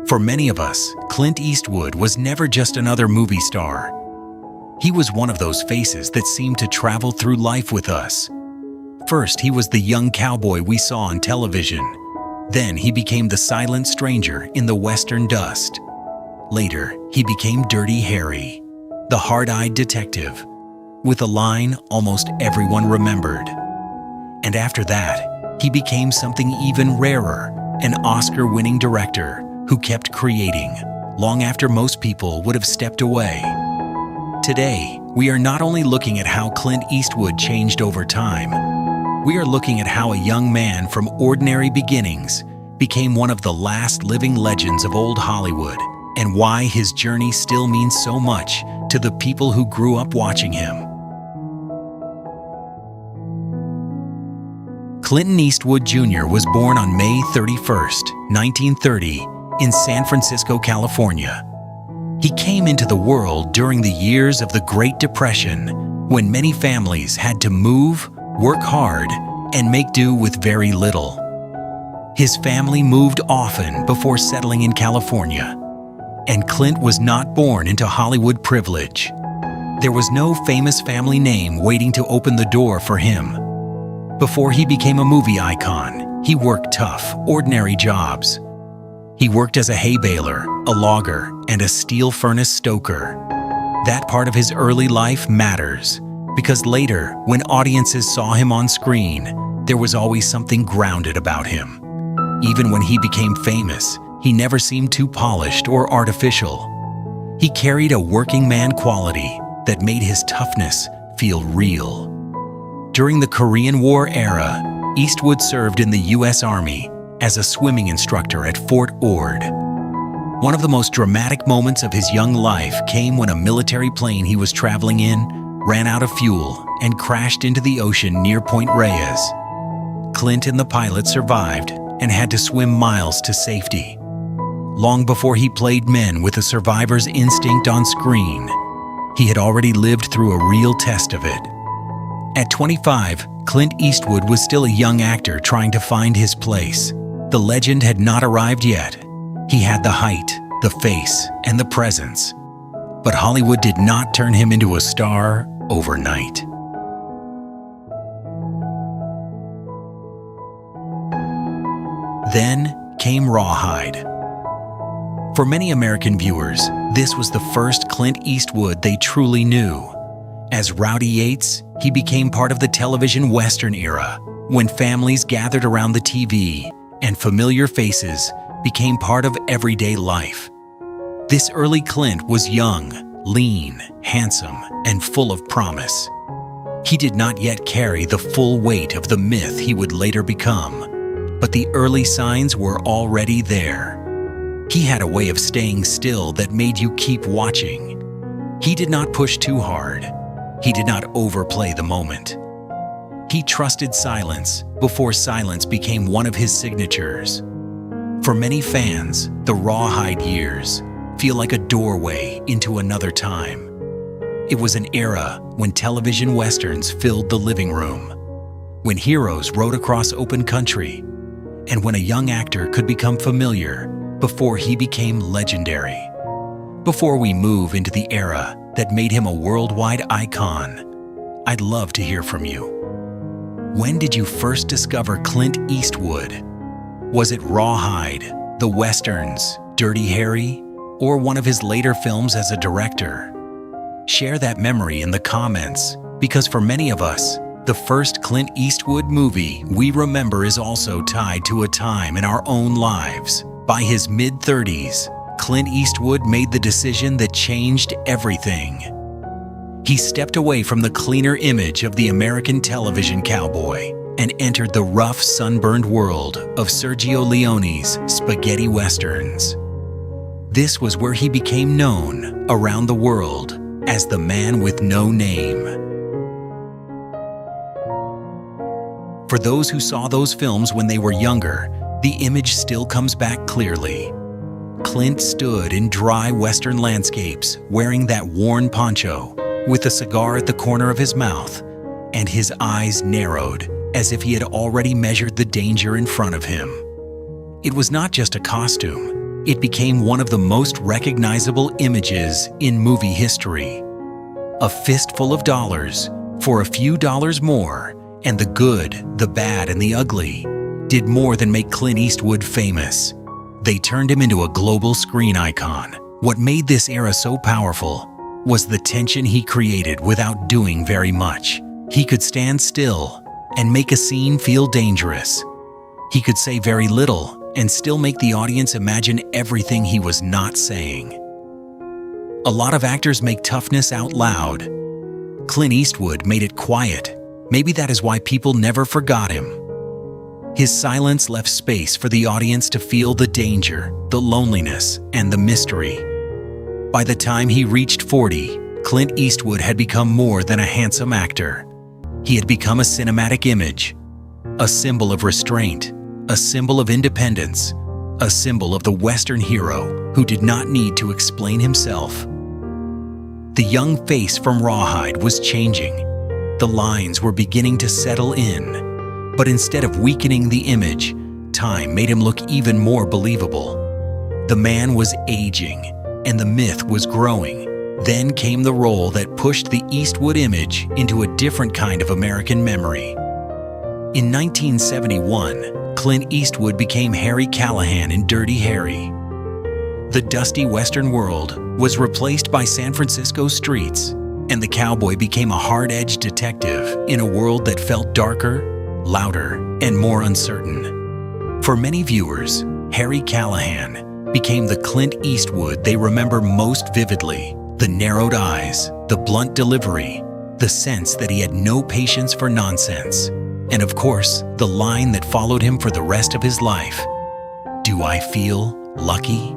For many of us, Clint Eastwood was never just another movie star. He was one of those faces that seemed to travel through life with us. First, he was the young cowboy we saw on television. Then he became the silent stranger in the Western dust. Later, he became Dirty Harry, the hard-eyed detective, with a line almost everyone remembered. And after that, he became something even rarer, an Oscar-winning director who kept creating long after most people would have stepped away. Today, we are not only looking at how Clint Eastwood changed over time, we are looking at how a young man from ordinary beginnings became one of the last living legends of old Hollywood, and why his journey still means so much to the people who grew up watching him. Clint Eastwood Jr. was born on May 31, 1930, in San Francisco, California. He came into the world during the years of the Great Depression, when many families had to move, work hard, and make do with very little. His family moved often before settling in California, and Clint was not born into Hollywood privilege. There was no famous family name waiting to open the door for him. Before he became a movie icon, he worked tough, ordinary jobs. He worked as a hay baler, a logger, and a steel furnace stoker. That part of his early life matters, because later, when audiences saw him on screen, there was always something grounded about him. Even when he became famous, he never seemed too polished or artificial. He carried a working man quality that made his toughness feel real. During the Korean War era, Eastwood served in the U.S. Army as a swimming instructor at Fort Ord. One of the most dramatic moments of his young life came when a military plane he was traveling in ran out of fuel and crashed into the ocean near Point Reyes. Clint and the pilot survived and had to swim miles to safety. Long before he played men with a survivor's instinct on screen, he had already lived through a real test of it. At 25, Clint Eastwood was still a young actor trying to find his place. The legend had not arrived yet. He had the height, the face, and the presence. But Hollywood did not turn him into a star overnight. Then came Rawhide. For many American viewers, this was the first Clint Eastwood they truly knew. As Rowdy Yates, he became part of the television Western era, when families gathered around the TV and familiar faces became part of everyday life. This early Clint was young, lean, handsome, and full of promise. He did not yet carry the full weight of the myth he would later become, but the early signs were already there. He had a way of staying still that made you keep watching. He did not push too hard. He did not overplay the moment. He trusted silence before silence became one of his signatures. For many fans, the Rawhide years feel like a doorway into another time. It was an era when television westerns filled the living room, when heroes rode across open country, and when a young actor could become familiar before he became legendary. Before we move into the era that made him a worldwide icon, I'd love to hear from you. When did you first discover Clint Eastwood? Was it Rawhide, the Westerns, Dirty Harry, or one of his later films as a director? Share that memory in the comments, because for many of us, the first Clint Eastwood movie we remember is also tied to a time in our own lives. By his mid-30s, Clint Eastwood made the decision that changed everything. He stepped away from the cleaner image of the American television cowboy and entered the rough, sunburned world of Sergio Leone's spaghetti westerns. This was where he became known around the world as the man with no name. For those who saw those films when they were younger, the image still comes back clearly. Clint stood in dry western landscapes wearing that worn poncho, with a cigar at the corner of his mouth, and his eyes narrowed as if he had already measured the danger in front of him. It was not just a costume, it became one of the most recognizable images in movie history. A fistful of dollars for a few dollars more, and the good, the bad, and the ugly did more than make Clint Eastwood famous. They turned him into a global screen icon. What made this era so powerful was the tension he created without doing very much. He could stand still and make a scene feel dangerous. He could say very little and still make the audience imagine everything he was not saying. A lot of actors make toughness out loud. Clint Eastwood made it quiet. Maybe that is why people never forgot him. His silence left space for the audience to feel the danger, the loneliness, and the mystery. By the time he reached 40, Clint Eastwood had become more than a handsome actor. He had become a cinematic image, a symbol of restraint, a symbol of independence, a symbol of the Western hero who did not need to explain himself. The young face from Rawhide was changing. The lines were beginning to settle in, but instead of weakening the image, time made him look even more believable. The man was aging, and the myth was growing. Then came the role that pushed the Eastwood image into a different kind of American memory. In 1971, Clint Eastwood became Harry Callahan in Dirty Harry. The dusty Western world was replaced by San Francisco streets, and the cowboy became a hard-edged detective in a world that felt darker, louder, and more uncertain. For many viewers, Harry Callahan became the Clint Eastwood they remember most vividly. The narrowed eyes, the blunt delivery, the sense that he had no patience for nonsense, and of course, the line that followed him for the rest of his life. "Do I feel lucky?"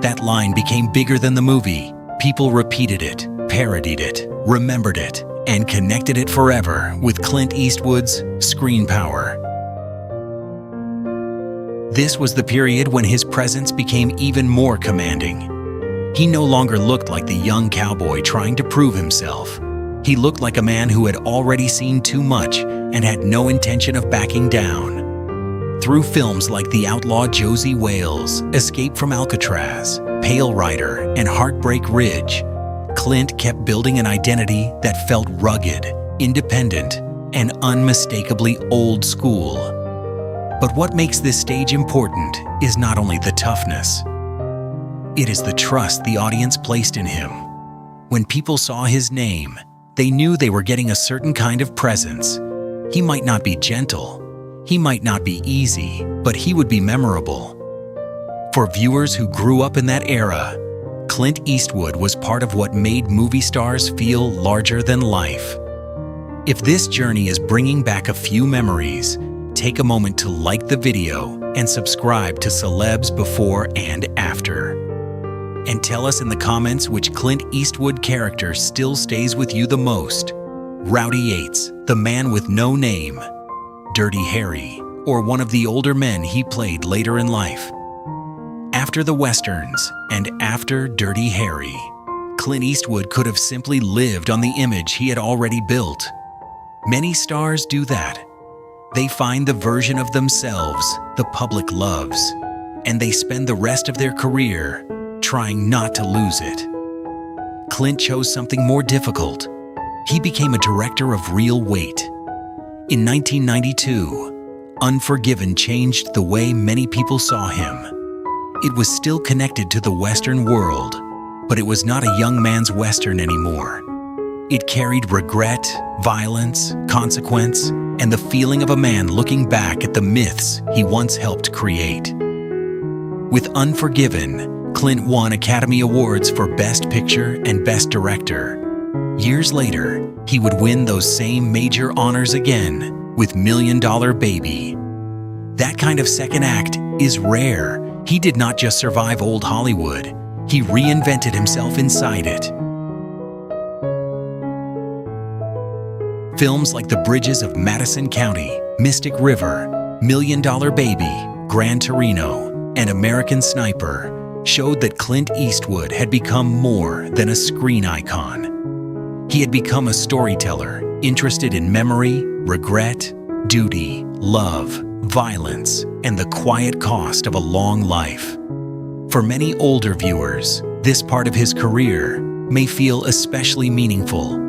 That line became bigger than the movie. People repeated it, parodied it, remembered it, and connected it forever with Clint Eastwood's screen power. This was the period when his presence became even more commanding. He no longer looked like the young cowboy trying to prove himself. He looked like a man who had already seen too much and had no intention of backing down. Through films like The Outlaw Josie Wales, Escape from Alcatraz, Pale Rider, and Heartbreak Ridge, Clint kept building an identity that felt rugged, independent, and unmistakably old school. But what makes this stage important is not only the toughness. It is the trust the audience placed in him. When people saw his name, they knew they were getting a certain kind of presence. He might not be gentle, he might not be easy, but he would be memorable. For viewers who grew up in that era, Clint Eastwood was part of what made movie stars feel larger than life. If this journey is bringing back a few memories, take a moment to like the video and subscribe to Celebs Before and After. And tell us in the comments which Clint Eastwood character still stays with you the most. Rowdy Yates, the man with no name, Dirty Harry, or one of the older men he played later in life. After the Westerns and after Dirty Harry, Clint Eastwood could have simply lived on the image he had already built. Many stars do that. They find the version of themselves the public loves, and they spend the rest of their career trying not to lose it. Clint chose something more difficult. He became a director of real weight. In 1992, Unforgiven changed the way many people saw him. It was still connected to the Western world, but it was not a young man's Western anymore. It carried regret, violence, consequence, and the feeling of a man looking back at the myths he once helped create. With Unforgiven, Clint won Academy Awards for Best Picture and Best Director. Years later, he would win those same major honors again with $1 Million Baby. That kind of second act is rare. He did not just survive old Hollywood, he reinvented himself inside it. Films like The Bridges of Madison County, Mystic River, $1 Million Baby, Gran Torino, and American Sniper showed that Clint Eastwood had become more than a screen icon. He had become a storyteller, interested in memory, regret, duty, love, violence, and the quiet cost of a long life. For many older viewers, this part of his career may feel especially meaningful.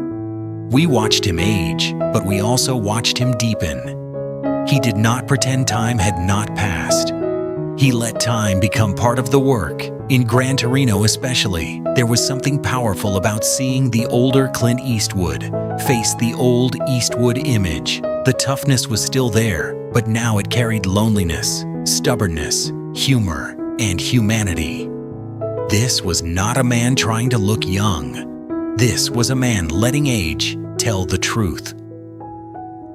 We watched him age, but we also watched him deepen. He did not pretend time had not passed. He let time become part of the work. In Gran Torino especially, there was something powerful about seeing the older Clint Eastwood face the old Eastwood image. The toughness was still there, but now it carried loneliness, stubbornness, humor, and humanity. This was not a man trying to look young. This was a man letting age tell the truth.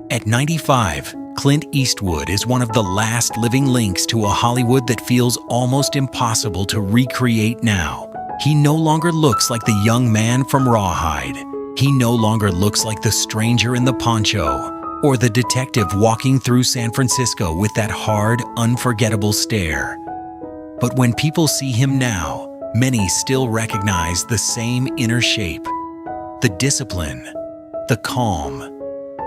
At 95, Clint Eastwood is one of the last living links to a Hollywood that feels almost impossible to recreate now. He no longer looks like the young man from Rawhide. He no longer looks like the stranger in the poncho or the detective walking through San Francisco with that hard, unforgettable stare. But when people see him now, many still recognize the same inner shape, the discipline, the calm,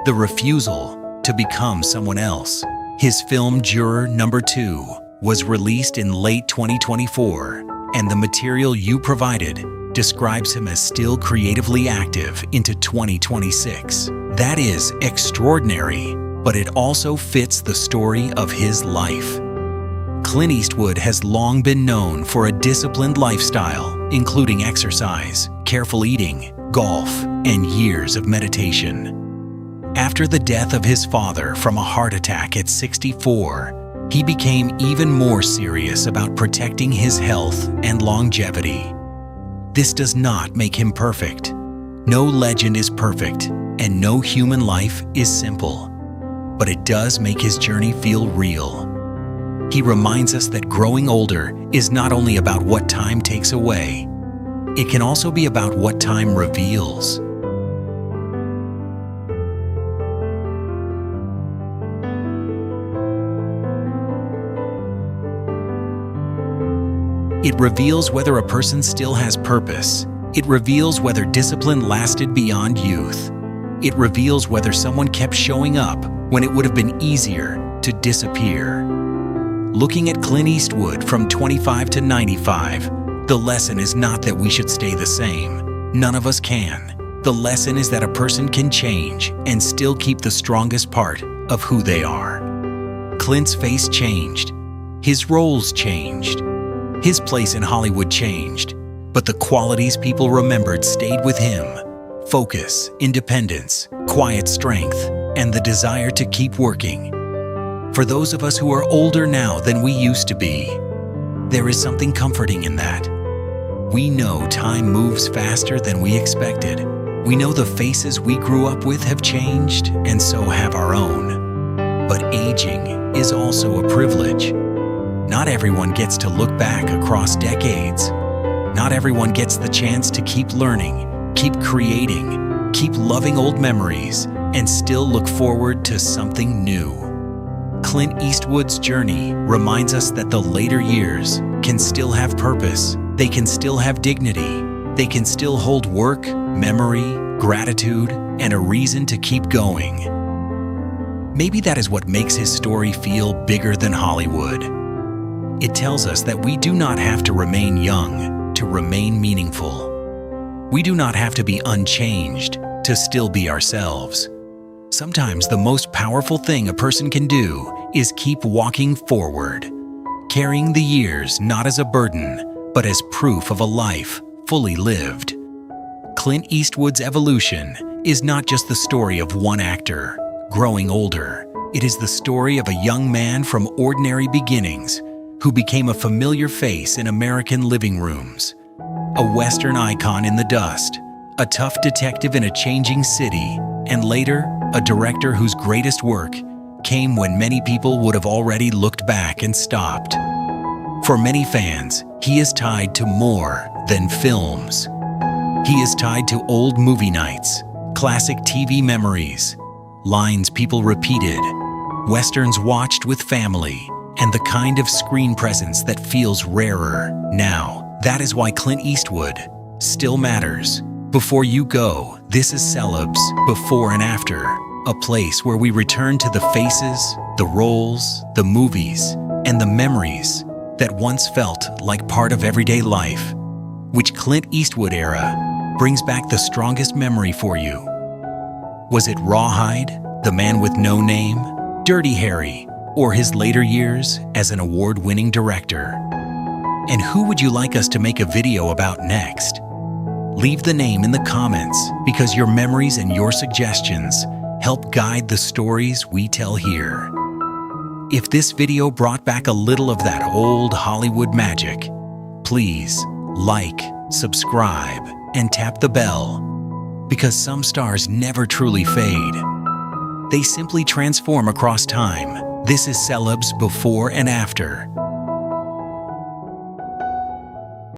the refusal to become someone else. His film Juror Number 2 was released in late 2024, and the material you provided describes him as still creatively active into 2026. That is extraordinary, but it also fits the story of his life. Clint Eastwood has long been known for a disciplined lifestyle, including exercise, careful eating, golf, and years of meditation. After the death of his father from a heart attack at 64, he became even more serious about protecting his health and longevity. This does not make him perfect. No legend is perfect, and no human life is simple. But it does make his journey feel real. He reminds us that growing older is not only about what time takes away, it can also be about what time reveals. It reveals whether a person still has purpose. It reveals whether discipline lasted beyond youth. It reveals whether someone kept showing up when it would have been easier to disappear. Looking at Clint Eastwood from 25 to 95, the lesson is not that we should stay the same. None of us can. The lesson is that a person can change and still keep the strongest part of who they are. Clint's face changed. His roles changed. His place in Hollywood changed, but the qualities people remembered stayed with him: focus, independence, quiet strength, and the desire to keep working. For those of us who are older now than we used to be, there is something comforting in that. We know time moves faster than we expected. We know the faces we grew up with have changed, and so have our own. But aging is also a privilege. Not everyone gets to look back across decades. Not everyone gets the chance to keep learning, keep creating, keep loving old memories, and still look forward to something new. Clint Eastwood's journey reminds us that the later years can still have purpose. They can still have dignity. They can still hold work, memory, gratitude, and a reason to keep going. Maybe that is what makes his story feel bigger than Hollywood. It tells us that we do not have to remain young to remain meaningful. We do not have to be unchanged to still be ourselves. Sometimes the most powerful thing a person can do is keep walking forward, carrying the years not as a burden, but as proof of a life fully lived. Clint Eastwood's evolution is not just the story of one actor growing older. It is the story of a young man from ordinary beginnings who became a familiar face in American living rooms, a Western icon in the dust, a tough detective in a changing city, and later, a director whose greatest work came when many people would have already looked back and stopped. For many fans, he is tied to more than films. He is tied to old movie nights, classic TV memories, lines people repeated, Westerns watched with family, and the kind of screen presence that feels rarer now. That is why Clint Eastwood still matters. Before you go, this is Celebs Before and After, a place where we return to the faces, the roles, the movies, and the memories that once felt like part of everyday life? Which Clint Eastwood era brings back the strongest memory for you? Was it Rawhide, the man with no name, Dirty Harry, or his later years as an award-winning director? And who would you like us to make a video about next? Leave the name in the comments because your memories and your suggestions help guide the stories we tell here. If this video brought back a little of that old Hollywood magic, please like, subscribe, and tap the bell, because some stars never truly fade. They simply transform across time. This is Celebs Before and After.